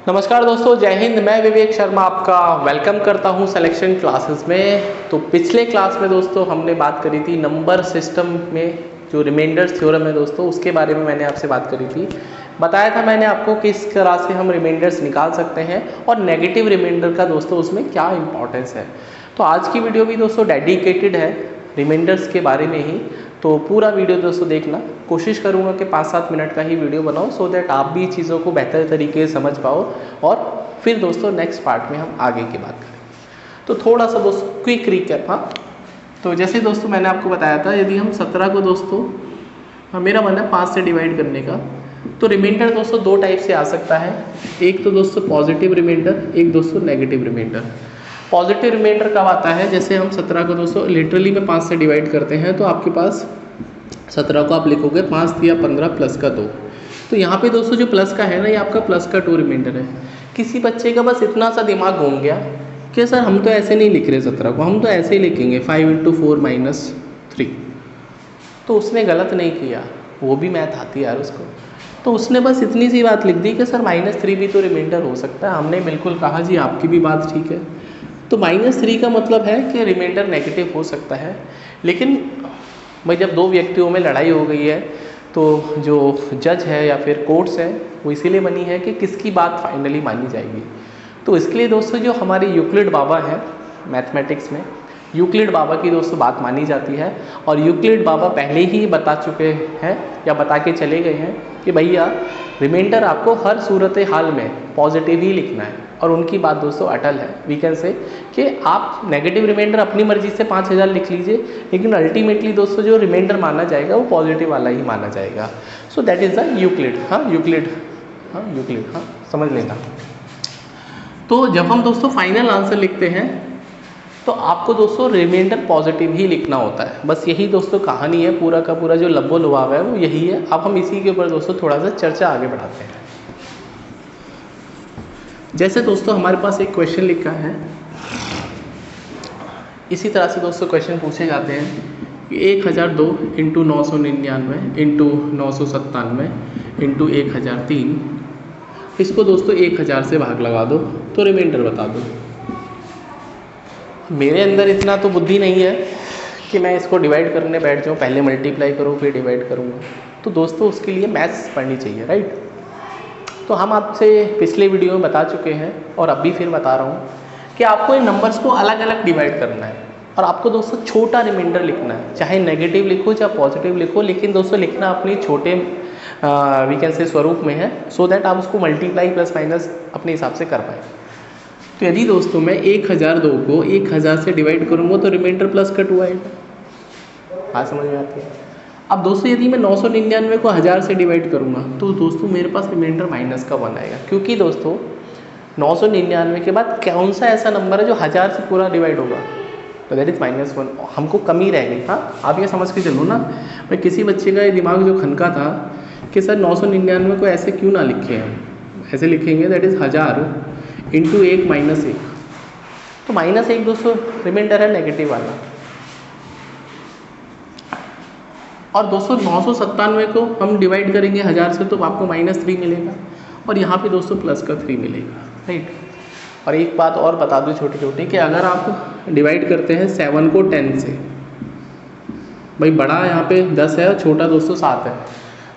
नमस्कार दोस्तों, जय हिंद। मैं विवेक शर्मा आपका वेलकम करता हूं सिलेक्शन क्लासेस में। तो पिछले क्लास में दोस्तों हमने बात करी थी नंबर सिस्टम में जो रिमाइंडर्स थ्योरम है दोस्तों, उसके बारे में मैंने आपसे बात करी थी। बताया था मैंने आपको किस तरह से हम रिमाइंडर्स निकाल सकते हैं और नेगेटिव रिमाइंडर का दोस्तों उसमें क्या इंपॉर्टेंस है। तो आज की वीडियो भी दोस्तों डेडिकेटेड है रिमाइंडर्स के बारे में ही। तो पूरा वीडियो दोस्तों देखना, कोशिश करूँगा कि 5-7 मिनट का ही वीडियो बनाऊँ सो दैट आप भी चीज़ों को बेहतर तरीके से समझ पाओ और फिर दोस्तों नेक्स्ट पार्ट में हम आगे की बात करें। तो थोड़ा सा दोस्तों क्विक रिकैप। हाँ, तो जैसे दोस्तों मैंने आपको बताया था, यदि हम 17 को दोस्तों मेरा मन है 5 से डिवाइड करने का, तो रिमाइंडर दोस्तों दो टाइप से आ सकता है। एक तो दोस्तों पॉजिटिव रिमाइंडर, एक दोस्तों नेगेटिव रिमाइंडर। पॉजिटिव रिमाइंडर कब आता है? जैसे हम 17 को दोस्तों लिटरली में 5 से डिवाइड करते हैं, तो आपके पास 17 को आप लिखोगे 5 दिया 15 प्लस का 2। तो यहाँ पे दोस्तों जो प्लस का है ना, ये आपका प्लस का 2 रिमाइंडर है। किसी बच्चे का बस इतना सा दिमाग घूम गया कि सर हम तो ऐसे नहीं लिख रहे 17 को, हम तो ऐसे ही लिखेंगे 5 × 4 - 3। तो उसने गलत नहीं किया, वो भी मैथ आती यार उसको। तो उसने बस इतनी सी बात लिख दी कि सर -3 भी तो रिमाइंडर हो सकता है। हमने बिल्कुल कहा जी आपकी भी बात ठीक है। तो -3 का मतलब है कि रिमाइंडर नेगेटिव हो सकता है। लेकिन भाई जब दो व्यक्तियों में लड़ाई हो गई है तो जो जज है या फिर कोर्ट्स है वो इसीलिए बनी है कि किसकी बात फाइनली मानी जाएगी। तो इसके लिए दोस्तों जो हमारे यूक्लिड बाबा हैं मैथमेटिक्स में, यूक्लिड बाबा की दोस्तों बात मानी जाती है। और यूक्लिड बाबा पहले ही बता चुके हैं या बता के चले गए हैं कि भैया रिमाइंडर आपको हर सूरत हाल में पॉजिटिव ही लिखना है। और उनकी बात दोस्तों अटल है। वी कैन से कि आप नेगेटिव रिमाइंडर अपनी मर्जी से 5000 लिख लीजिए, लेकिन अल्टीमेटली दोस्तों जो रिमाइंडर माना जाएगा वो पॉजिटिव वाला ही माना जाएगा। So that is the Euclid. हाँ यूक्लिड, हाँ समझ लेना। तो जब हम दोस्तों फाइनल आंसर लिखते हैं तो आपको दोस्तों रिमाइंडर पॉजिटिव ही लिखना होता है। बस यही दोस्तों कहानी है, पूरा का पूरा जो लब्बो लुभाव है वो यही है। अब हम इसी के ऊपर दोस्तों थोड़ा सा चर्चा आगे बढ़ाते हैं। जैसे दोस्तों हमारे पास एक क्वेश्चन लिखा है, इसी तरह से दोस्तों क्वेश्चन पूछे जाते हैं कि 1002 × 999 × 997 × 1003, इसको दोस्तों 1000 से भाग लगा दो तो रिमाइंडर बता दो। मेरे अंदर इतना तो बुद्धि नहीं है कि मैं इसको डिवाइड करने बैठ जाऊँ, पहले मल्टीप्लाई करूँ फिर डिवाइड करूँगा। तो दोस्तों उसके लिए मैथ्स पढ़नी चाहिए, राइट। तो हम आपसे पिछले वीडियो में बता चुके हैं और अभी फिर बता रहा हूँ कि आपको इन नंबर्स को अलग अलग डिवाइड करना है और आपको दोस्तों छोटा रिमाइंडर लिखना है। चाहे नेगेटिव लिखो चाहे पॉजिटिव लिखो, लेकिन दोस्तों लिखना अपनी छोटे वी कैन से स्वरूप में है, सो दैट आप उसको मल्टीप्लाई प्लस माइनस अपने हिसाब से कर पाए। तो यदि दोस्तों मैं 1002 को 1000 से डिवाइड करूँगा तो रिमाइंडर प्लस का 2 आएगा। हाँ समझ में आती है। अब दोस्तों यदि मैं 999 को 1000 से डिवाइड करूँगा तो दोस्तों मेरे पास रिमाइंडर माइनस का 1 आएगा, क्योंकि दोस्तों 999 के बाद कौन सा ऐसा नंबर है जो 1000 से पूरा डिवाइड होगा? तो दैट इज -1। हमको कमी रह गई। हाँ आप ये समझ के चलो ना, मैं किसी बच्चे का ये दिमाग जो खनका था कि सर 999 को ऐसे क्यों ना लिखें, हम ऐसे लिखेंगे दैट इज़ 1000 × 1 - 1। तो -1 दोस्तों रिमाइंडर है नेगेटिव वाला। और दोस्तों 997 को हम डिवाइड करेंगे 1000 से तो आपको -3 मिलेगा और यहाँ पे दोस्तों प्लस का 3 मिलेगा, राइट। और एक बात और बता दूँ छोटी छोटी कि अगर आप डिवाइड करते हैं 7 को 10 से, भाई बड़ा यहाँ पे 10 है और छोटा दोस्तों 7 है,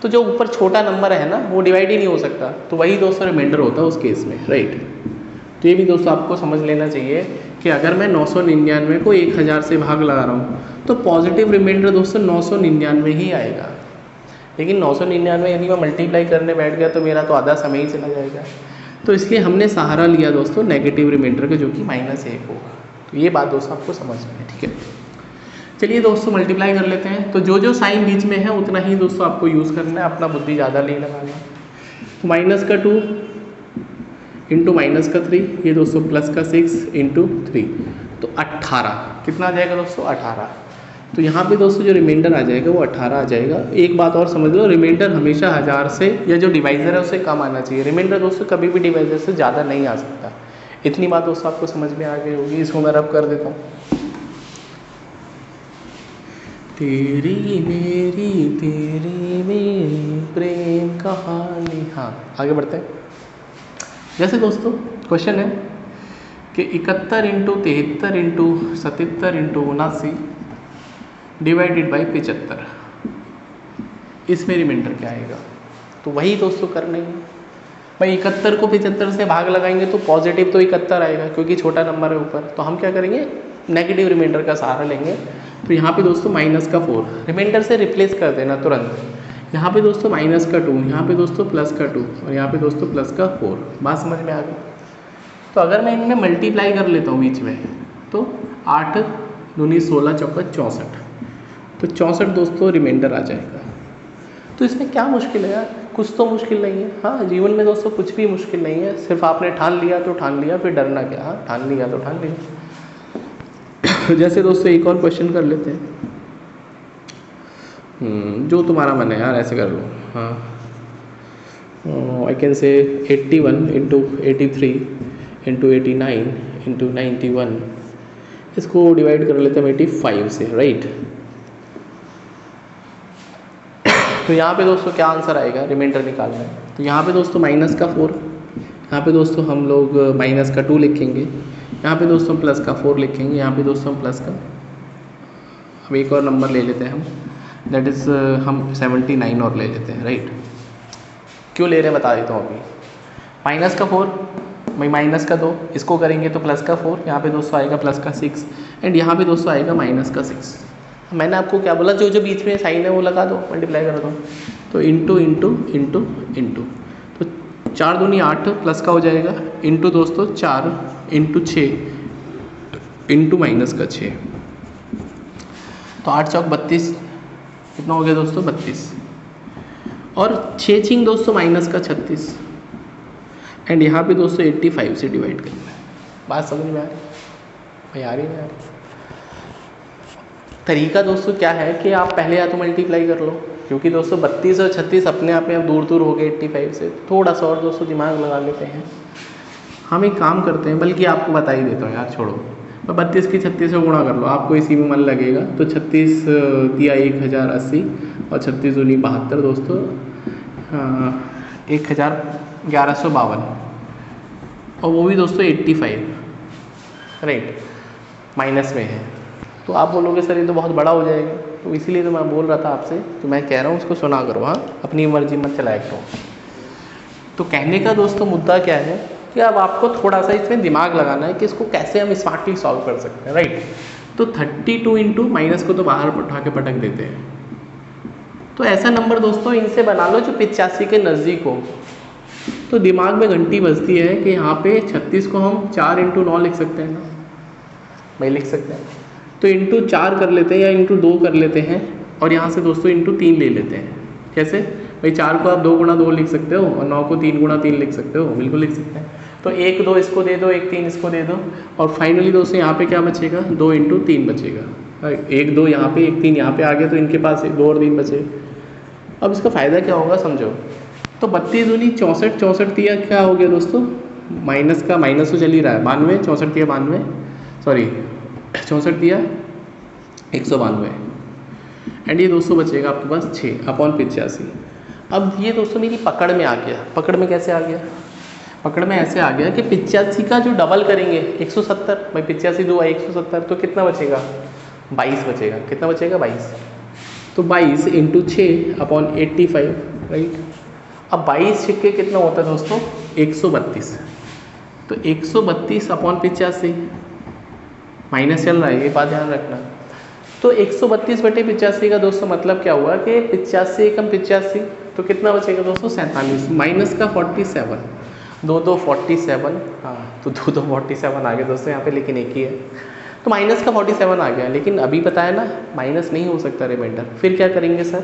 तो जो ऊपर छोटा नंबर है ना वो डिवाइड ही नहीं हो सकता, तो वही दोस्तों रिमाइंडर होता है उस केस में, राइट। तो ये भी दोस्तों आपको समझ लेना चाहिए कि अगर मैं 999 को 1000 से भाग लगा रहा हूँ तो पॉजिटिव रिमाइंडर दोस्तों 999 ही आएगा। लेकिन 999 यदि मैं मल्टीप्लाई करने बैठ गया तो मेरा तो आधा समय ही चला जाएगा। तो इसलिए हमने सहारा लिया दोस्तों नेगेटिव रिमाइंडर का, जो कि -1 होगा। तो ये बात दोस्तों आपको समझ में है, ठीक है। चलिए दोस्तों मल्टीप्लाई कर लेते हैं। तो जो जो साइन बीच में है उतना ही दोस्तों आपको यूज़ करना है, अपना बुद्धि ज़्यादा नहीं लगाना। तो -2 × -3, ये दोस्तों +6 × 3, तो 18 कितना आ जाएगा दोस्तों? 18। तो यहाँ पे दोस्तों जो रिमाइंडर आ जाएगा वो 18 आ जाएगा। एक बात और समझ लो, रिमाइंडर हमेशा 1000 से या जो डिवाइज़र है उससे कम आना चाहिए। रिमाइंडर दोस्तों कभी भी डिवाइज़र से ज़्यादा नहीं आ सकता। इतनी बात दोस्तों आपको समझ में आ गई होगी। इसको मैं रब कर देता हूँ। तेरी मेरी प्रेम कहानी। हाँ आगे बढ़ते हैं। जैसे दोस्तों क्वेश्चन है कि 71 into 73 into 77 into 79 divided by 75, इसमें रिमाइंडर क्या आएगा? तो वही दोस्तों करना ही है भाई। 71 को 75 से भाग लगाएंगे तो पॉजिटिव तो 71 आएगा क्योंकि छोटा नंबर है ऊपर। तो हम क्या करेंगे, नेगेटिव रिमाइंडर का सहारा लेंगे। तो यहाँ पे दोस्तों माइनस का 4 रिमाइंडर से रिप्लेस कर देना तुरंत। यहाँ पे दोस्तों माइनस का 2, यहाँ पे दोस्तों प्लस का 2 और यहाँ पे दोस्तों प्लस का 4। बात समझ में आ गई? तो अगर मैं इनमें मल्टीप्लाई कर लेता हूँ बीच में, तो 8 दूनी 16 चौका 64, तो 64 दोस्तों रिमाइंडर आ जाएगा। तो इसमें क्या मुश्किल है यार? कुछ तो मुश्किल नहीं है। हाँ, जीवन में दोस्तों कुछ भी मुश्किल नहीं है, सिर्फ आपने ठान लिया तो ठान लिया, फिर डरना क्या? हाँ, ठान लिया तो ठान लिया। जैसे दोस्तों एक और क्वेश्चन कर लेते हैं। जो तुम्हारा मन है यार, ऐसे कर लो। हाँ, I can say 81 into 83 into 89 into 91, इसको डिवाइड कर लेते हैं 85 से, राइट। तो यहाँ पे दोस्तों क्या आंसर आएगा? रिमाइंडर निकालना है। तो यहाँ पे दोस्तों माइनस का 4, यहाँ पे दोस्तों हम लोग माइनस का 2 लिखेंगे, यहाँ पे दोस्तों प्लस का 4 लिखेंगे, यहाँ पे दोस्तों प्लस का, अब एक और नंबर ले लेते हैं हम, दैट इज़ हम 79 और ले लेते हैं, राइट। क्यों ले रहे हैं बता देता हूँ अभी। माइनस का 4 भाई, माइनस का 2, इसको करेंगे तो प्लस का 4, यहाँ पे दोस्तों आएगा प्लस का 6 एंड यहाँ पे दोस्तों आएगा माइनस का 6। मैंने आपको क्या बोला, जो जो बीच में साइन है वो लगा दो, मल्टीप्लाई कर दो। तो इंटू इंटू इंटू इंटू, तो 4 दूनी 8 प्लस का हो जाएगा, इंटू दोस्तों 4 इंटू 6 इंटू माइनस का 6, तो 8 चौक 32, कितना हो गया दोस्तों? 32। और 6 छिंग दोस्तों माइनस का 36 एंड यहाँ पे दोस्तों 85 से डिवाइड करना है। बात समझ में आ रही भाई? आ रही है यार। तरीका दोस्तों क्या है कि आप पहले या तो मल्टीप्लाई कर लो, क्योंकि दोस्तों 32 और 36 अपने आप में अब दूर दूर हो गए 85 से। थोड़ा सा और दोस्तों दिमाग लगा लेते हैं। हम एक काम करते हैं, बल्कि आपको बता ही देता हूँ यार, छोड़ो। तो 32 की 36 से गुणा कर लो, आपको इसी में मन लगेगा। तो 36 दिया 1080 और 36 दूनी 72 दोस्तों 1152, और वो भी दोस्तों 85, राइट, माइनस में है। तो आप बोलोगे सर ये तो बहुत बड़ा हो जाएगा, तो इसीलिए तो मैं बोल रहा था आपसे, तो मैं कह रहा हूँ उसको सुना करो। हाँ, अपनी मर्जी मत चलाया करो। तो कहने का दोस्तों मुद्दा क्या है कि अब आपको थोड़ा सा इसमें दिमाग लगाना है कि इसको कैसे हम स्मार्टली सॉल्व कर सकते हैं, राइट। तो 32 इंटू माइनस को तो बाहर उठा के पटक देते हैं। तो ऐसा नंबर दोस्तों इनसे बना लो जो 85 के नज़दीक हो। तो दिमाग में घंटी बजती है कि यहाँ पे 36 को हम 4 इंटू 9 लिख सकते हैं ना भाई? लिख सकते हैं। तो इंटू 4 कर लेते हैं या इंटू 2 कर लेते हैं, और यहाँ से दोस्तों इंटू 3 ले लेते हैं। कैसे भाई? 4 को आप 2 गुणा 2 लिख सकते हो और 9 को 3 गुणा 3 लिख सकते हो, बिल्कुल लिख सकते हैं। तो 1 2 इसको दे दो, 1 3 इसको दे दो, और फाइनली दोस्तों यहाँ पे क्या बचेगा? 2 इंटू 3 बचेगा। 1 2 यहाँ पे, 1 3 यहाँ पे आ गया, तो इनके पास 2 और 3 बचे। अब इसका फ़ायदा क्या होगा समझो। तो 32 दूनी 64, 64 दिया क्या हो गया दोस्तों? माइनस का माइनस तो चल ही रहा है, 92, 64 दिया 92, सॉरी 64 दिया 192, एंड ये दोस्तों बचेगा आपके पास 6/85। अब ये दोस्तों मेरी पकड़ में आ गया। पकड़ में कैसे आ गया? पकड़ में ऐसे आ गया कि 85 का जो डबल करेंगे 170, भाई 85 2 170, तो कितना बचेगा? 22 बचेगा। कितना बचेगा? 22। तो 22 इंटू 6/85, राइट। अब 22 छिक्के कितना होता है दोस्तों? 132। तो 132/85 माइनस चल रहा है, ये बात ध्यान रखना। तो 132/85 का दोस्तों मतलब क्या हुआ कि 85 एकम 85, तो कितना बचेगा दोस्तों? 47 माइनस का 47, 2 2 47, हाँ तो 2 2 47 आ गया दोस्तों यहाँ पे, लेकिन एक ही है। तो माइनस का 47 आ गया, लेकिन अभी बताया ना माइनस नहीं हो सकता रिमाइंडर। फिर क्या करेंगे सर?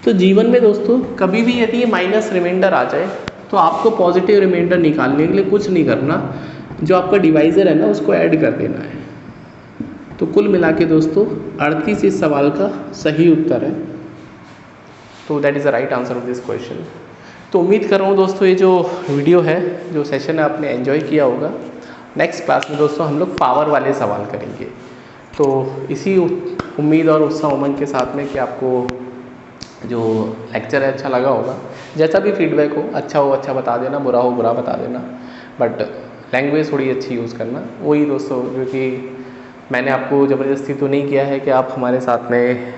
तो जीवन में दोस्तों कभी भी यदि ये माइनस रिमाइंडर आ जाए तो आपको पॉजिटिव रिमाइंडर निकालने के लिए कुछ नहीं करना, जो आपका डिवाइज़र है ना उसको ऐड कर देना है। तो कुल मिला के दोस्तों 38 इस सवाल का सही उत्तर है। तो that is the right answer of this question. तो उम्मीद कर रहा हूँ दोस्तों ये जो वीडियो है, जो सेशन है, आपने एंजॉय किया होगा। नेक्स्ट क्लास में दोस्तों हम लोग पावर वाले सवाल करेंगे। तो इसी उम्मीद और उत्साह उमंग के साथ में कि आपको जो लेक्चर है अच्छा लगा होगा, जैसा भी फीडबैक हो अच्छा बता देना, बुरा हो बुरा बता देना, बट लैंग्वेज थोड़ी अच्छी यूज़ करना। वही दोस्तों, क्योंकि मैंने आपको ज़बरदस्ती तो नहीं किया है कि आप हमारे साथ में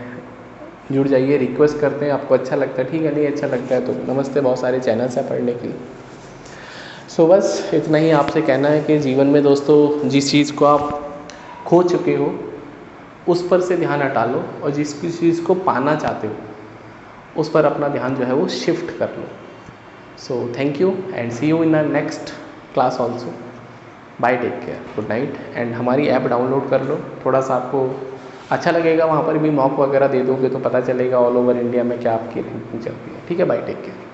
जुड़ जाइए। रिक्वेस्ट करते हैं, आपको अच्छा लगता है ठीक है, नहीं अच्छा लगता है तो नमस्ते, बहुत सारे चैनल्स हैं पढ़ने के लिए। सो बस इतना ही आपसे कहना है कि जीवन में दोस्तों जिस चीज़ को आप खो चुके हो उस पर से ध्यान हटा लो, और जिस चीज़ को पाना चाहते हो उस पर अपना ध्यान जो है वो शिफ्ट कर लो। So thank you and see you in the next class also. Bye, take care, good night. And हमारी ऐप डाउनलोड कर लो, थोड़ा सा आपको अच्छा लगेगा, वहाँ पर भी मॉक वगैरह दे दोगे तो पता चलेगा ऑल ओवर इंडिया में क्या आपकी रैंकिंग चल रही है। ठीक है, बाय, टेक केयर।